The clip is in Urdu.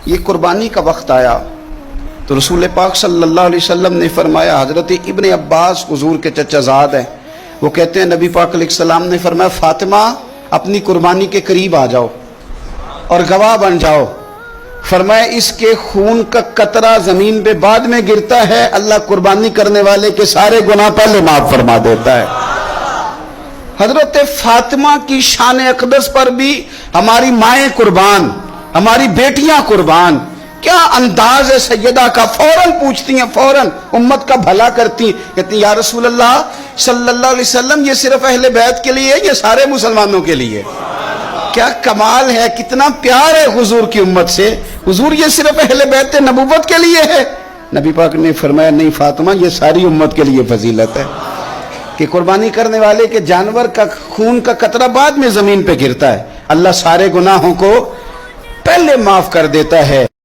یہ قربانی کا وقت آیا تو رسول پاک صلی اللہ علیہ وسلم نے فرمایا، حضرت ابن عباس حضور کے چچا زاد ہیں، وہ کہتے ہیں نبی پاک علیہ السلام نے فرمایا فاطمہ اپنی قربانی کے قریب آ جاؤ اور گواہ بن جاؤ۔ فرمایا اس کے خون کا قطرہ زمین پہ بعد میں گرتا ہے، اللہ قربانی کرنے والے کے سارے گناہ پہلے معاف فرما دیتا ہے۔ حضرت فاطمہ کی شان اقدس پر بھی ہماری مائیں قربان، ہماری بیٹیاں قربان، کیا انداز ہے سیدہ کا، فوراً پوچھتی ہیں، فوراً امت کا بھلا کرتی ہیں، کہتی ہیں یا رسول اللہ صلی اللہ علیہ وسلم یہ صرف اہل بیت کے لیے ہے یہ سارے مسلمانوں کے لیے؟ کیا کمال ہے، کتنا پیار ہے حضور کی امت سے، حضور یہ صرف اہل بیت نبوت کے لیے ہے؟ نبی پاک نے فرمایا نہیں فاطمہ یہ ساری امت کے لیے فضیلت ہے کہ قربانی کرنے والے کے جانور کا خون کا قطرہ بعد میں زمین پہ گرتا ہے، اللہ سارے گناہوں کو پہلے معاف کر دیتا ہے۔